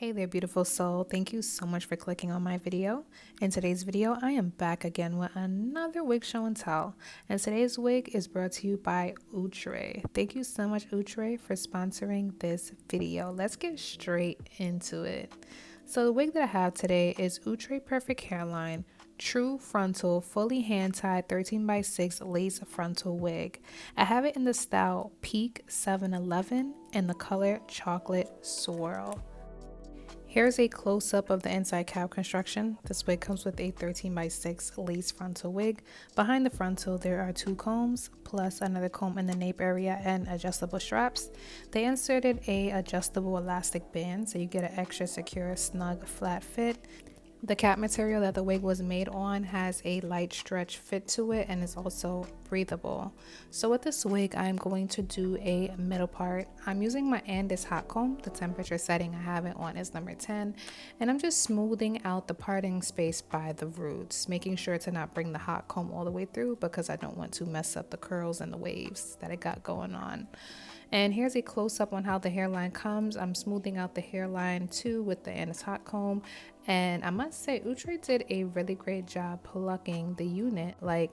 Hey there, beautiful soul. Thank you so much for clicking on my video. In today's video, I am back again with another wig show and tell. And today's wig is brought to you by Outre. Thank you so much, Outre, for sponsoring this video. Let's get straight into it. So the wig that I have today is Outre Perfect Hairline True Frontal Fully Hand-Tied 13x6 Lace Frontal Wig. I have it in the style Peak 711 and the color Chocolate Swirl. Here's a close-up of the inside cap construction. This wig comes with a 13x6 lace frontal wig. Behind the frontal, there are two combs, plus another comb in the nape area and adjustable straps. They inserted a adjustable elastic band, so you get an extra secure, snug, flat fit. The cap material that the wig was made on has a light stretch fit to it and is also breathable. So with this wig, I'm going to do a middle part. I'm using my Andis hot comb. The temperature setting I have it on is number 10. And I'm just smoothing out the parting space by the roots, making sure to not bring the hot comb all the way through because I don't want to mess up the curls and the waves that it got going on. And here's a close-up on how the hairline comes. I'm smoothing out the hairline too with the Andis hot comb. And I must say, Outre did a really great job plucking the unit. Like,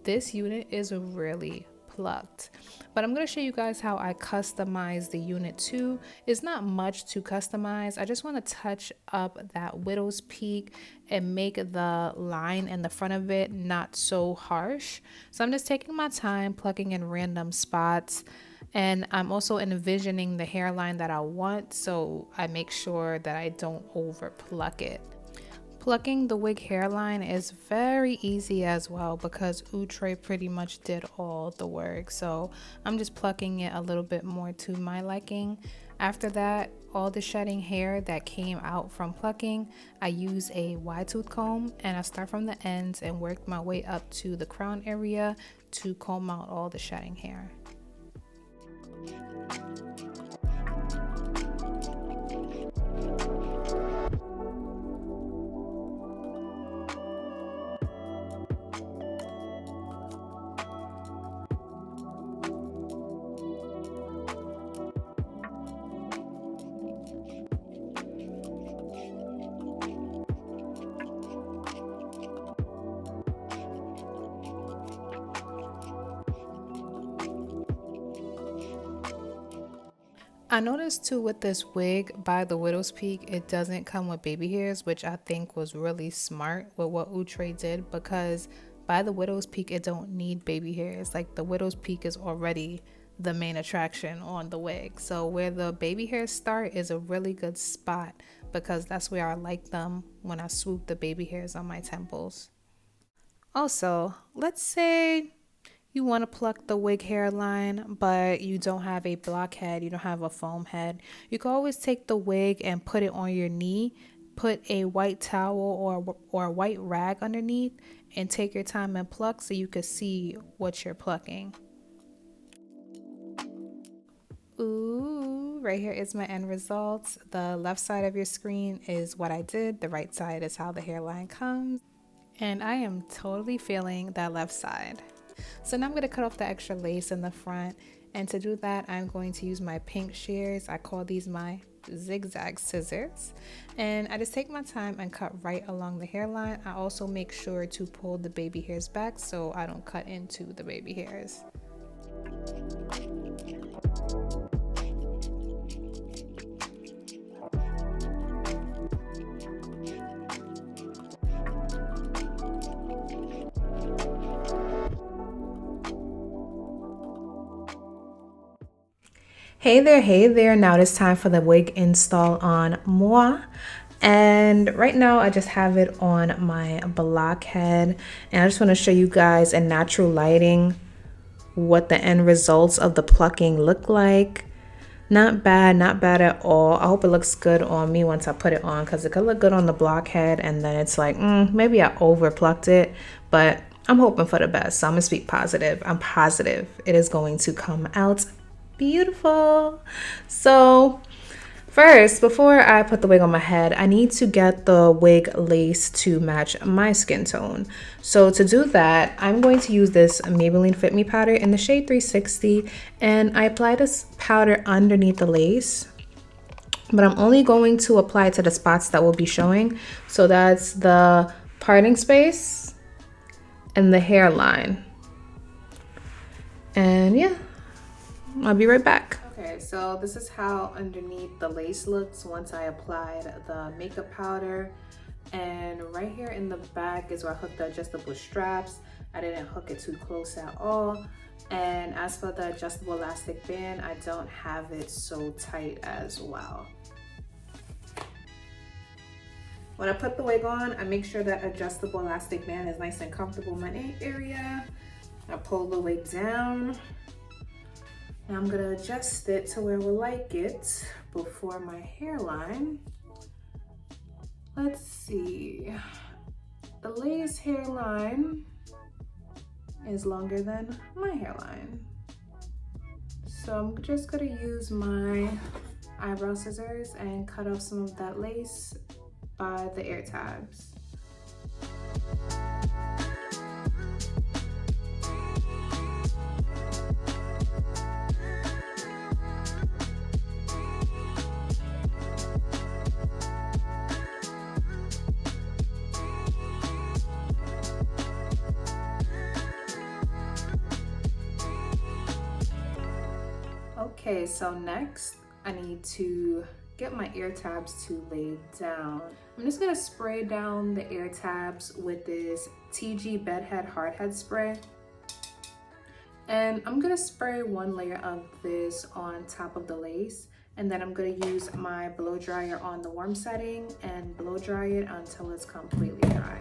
this unit is really plucked. But I'm going to show you guys how I customize the unit too. It's not much to customize. I just want to touch up that widow's peak and make the line in the front of it not so harsh. So I'm just taking my time plucking in random spots. And I'm also envisioning the hairline that I want, so I make sure that I don't over pluck it. Plucking the wig hairline is very easy as well because Outre pretty much did all the work. So I'm just plucking it a little bit more to my liking. After that, all the shedding hair that came out from plucking, I use a wide tooth comb and I start from the ends and work my way up to the crown area to comb out all the shedding hair. I noticed too with this wig by the widow's peak, it doesn't come with baby hairs, which I think was really smart with what Outre did because by the widow's peak, it don't need baby hairs. Like the widow's peak is already the main attraction on the wig. So where the baby hairs start is a really good spot because that's where I like them when I swoop the baby hairs on my temples. Also, let's say you want to pluck the wig hairline, but you don't have a block head, you don't have a foam head. You can always take the wig and put it on your knee, put a white towel or a white rag underneath, and take your time and pluck so you can see what you're plucking. Ooh, right here is my end results. The left side of your screen is what I did. The right side is how the hairline comes. And I am totally feeling that left side. So now I'm going to cut off the extra lace in the front, and to do that I'm going to use my pink shears. I call these my zigzag scissors, and I just take my time and cut right along the hairline. I also make sure to pull the baby hairs back so I don't cut into the baby hairs. Hey there, now it's time for the wig install on moi. And right now I just have it on my block head, and I just want to show you guys in natural lighting what the end results of the plucking look like. Not bad at all. I hope it looks good on me once I put it on because it could look good on the block head and then it's like maybe I over plucked it, but I'm hoping for the best, so I'm gonna speak positive. I'm positive it is going to come out beautiful. So first, before I put the wig on my head, I need to get the wig lace to match my skin tone. So to do that, I'm going to use this Maybelline Fit Me powder in the shade 360, and I apply this powder underneath the lace but I'm only going to apply it to the spots that will be showing. So that's the parting space and the hairline. And yeah, I'll be right back. Okay, so this is how underneath the lace looks once I applied the makeup powder. And right here in the back is where I hooked the adjustable straps. I didn't hook it too close at all. And as for the adjustable elastic band, I don't have it so tight as well. When I put the wig on, I make sure that adjustable elastic band is nice and comfortable in my nape area. I pull the wig down. Now I'm gonna adjust it to where I would like it before my hairline. Let's see. The lace hairline is longer than my hairline. So I'm just gonna use my eyebrow scissors and cut off some of that lace by the ear tabs. Okay, so next I need to get my ear tabs to lay down. I'm just gonna spray down the ear tabs with this TG Bedhead Hardhead spray. And I'm gonna spray one layer of this on top of the lace, and then I'm gonna use my blow dryer on the warm setting and blow dry it until it's completely dry.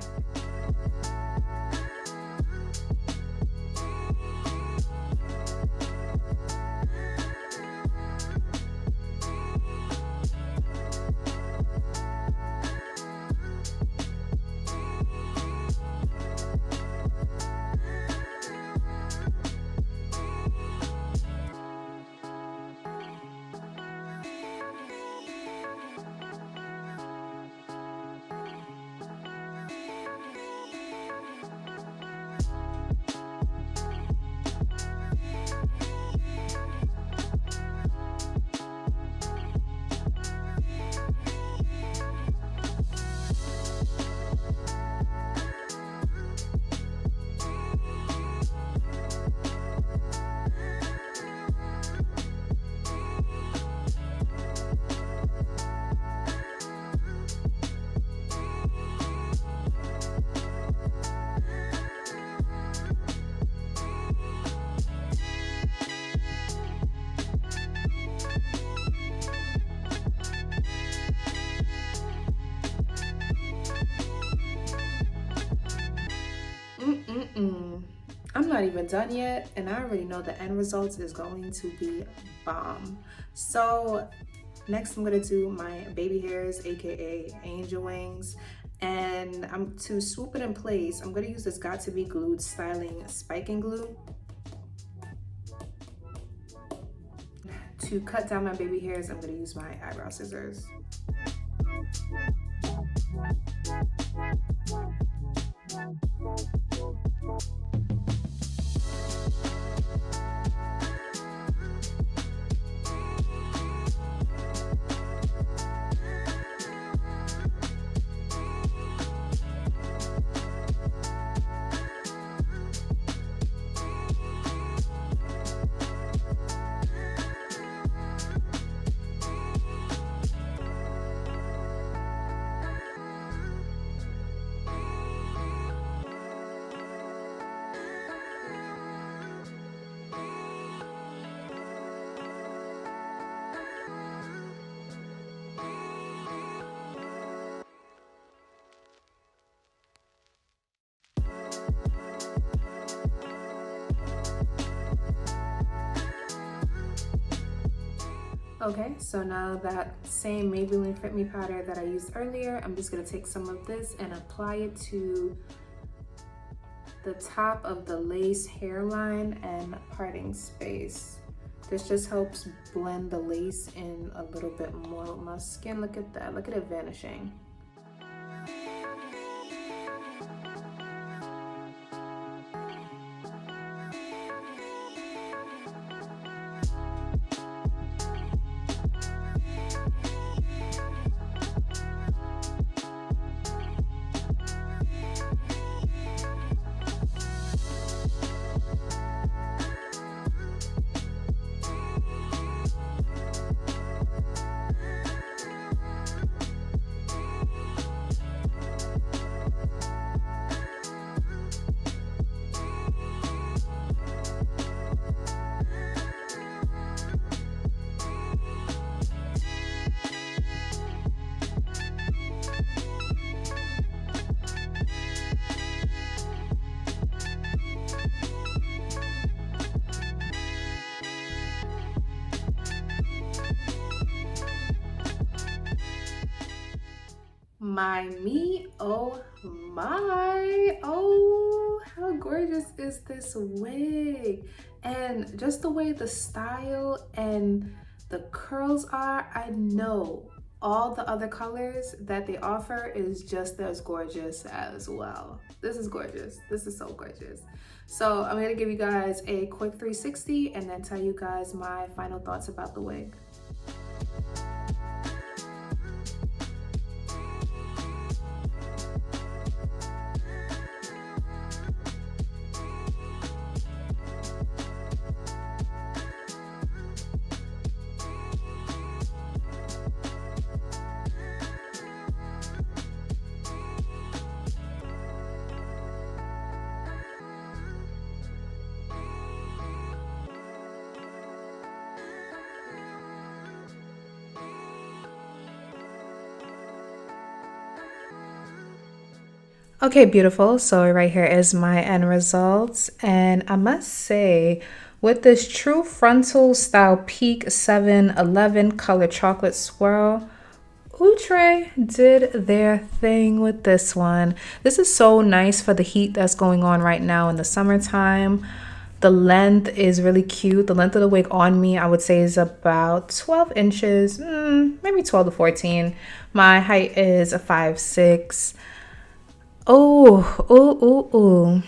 I'm not even done yet, and I already know the end result is going to be bomb. So next I'm gonna do my baby hairs, aka angel wings, and to swoop it in place, I'm gonna use this Got To Be Glued styling spiking glue to cut down my baby hairs. I'm gonna use my eyebrow scissors. Okay, so now that same Maybelline Fit Me powder that I used earlier, I'm just gonna take some of this and apply it to the top of the lace hairline and parting space. This just helps blend the lace in a little bit more with my skin. Look at that, look at it vanishing. Oh my, oh, how gorgeous is this wig? And just the way the style and the curls are, I know all the other colors that they offer is just as gorgeous as well. This is gorgeous. This is so gorgeous. So I'm gonna give you guys a quick 360 and then tell you guys my final thoughts about the wig. Okay, beautiful. So right here is my end results. And I must say, with this true frontal style peak 711 color chocolate swirl, Outre did their thing with this one. This is so nice for the heat that's going on right now in the summertime. The length is really cute. The length of the wig on me, I would say, is about 12 inches, maybe 12 to 14. My height is a 5'6". Oh.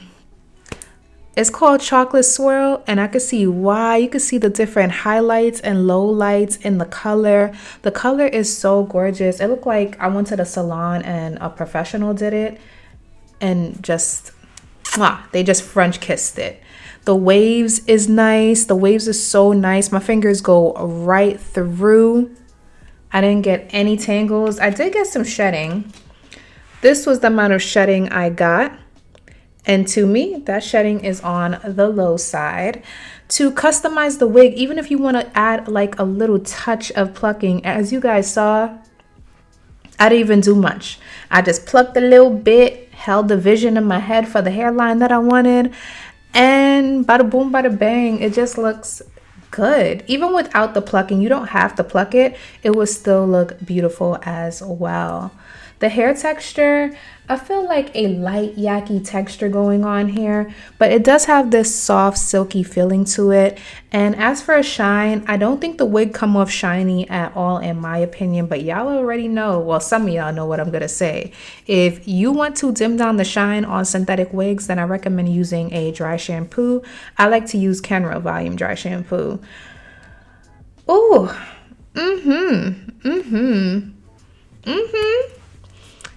It's called Chocolate Swirl, and I can see why. You can see the different highlights and lowlights in the color. The color is so gorgeous. It looked like I went to the salon and a professional did it and just, they just French kissed it. The waves is nice. The waves is so nice. My fingers go right through. I didn't get any tangles. I did get some shedding. This was the amount of shedding I got. And to me, that shedding is on the low side. To customize the wig, even if you want to add like a little touch of plucking, as you guys saw, I didn't even do much. I just plucked a little bit, held the vision in my head for the hairline that I wanted, and bada boom, bada bang, it just looks good. Even without the plucking, you don't have to pluck it. It will still look beautiful as well. The hair texture, I feel like a light yaki texture going on here, but it does have this soft silky feeling to it. And as for a shine, I don't think the wig come off shiny at all in my opinion, but y'all already know, well, some of y'all know what I'm gonna say. If you want to dim down the shine on synthetic wigs, then I recommend using a dry shampoo. I like to use Kenra Volume Dry Shampoo. Ooh,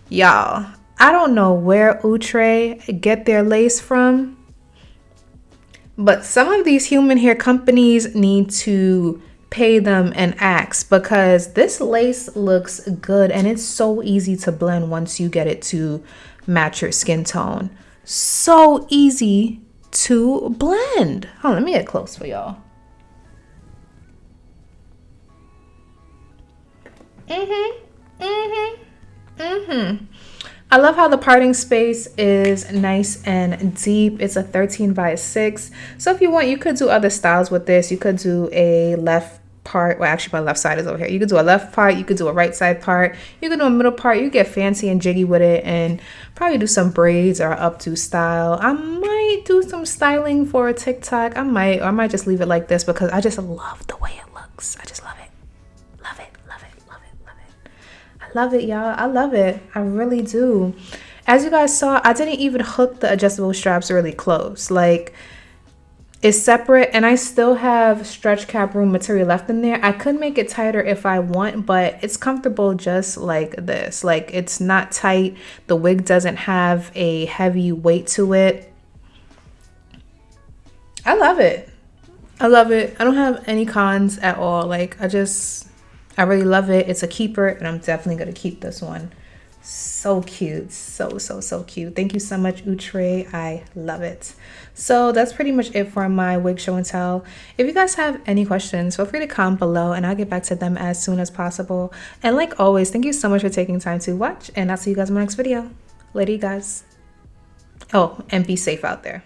Y'all, I don't know where Outre get their lace from, but some of these human hair companies need to pay them an axe because this lace looks good and it's so easy to blend once you get it to match your skin tone. So easy to blend. Hold on, let me get close for y'all. I love how the parting space is nice and deep. It's a 13x6. So if you want, you could do other styles with this. You could do a left part. Well, actually my left side is over here. You could do a left part. You could do a right side part. You could do a middle part. You get fancy and jiggy with it and probably do some braids or updo style. I might do some styling for a TikTok. I might just leave it like this because I just love the way it looks. I just love it. I love it, y'all. I love it. I really do. As you guys saw, I didn't even hook the adjustable straps really close. Like, it's separate and I still have stretch cap room material left in there. I could make it tighter if I want, but it's comfortable just like this. Like, it's not tight. The wig doesn't have a heavy weight to it. I love it. I love it. I don't have any cons at all. Like, I really love it. It's a keeper and I'm definitely going to keep this one. So cute. So cute. Thank you so much, Outre. I love it. So that's pretty much it for my wig show and tell. If you guys have any questions, feel free to comment below and I'll get back to them as soon as possible. And like always, thank you so much for taking time to watch and I'll see you guys in my next video. Later, you guys. Oh, and be safe out there.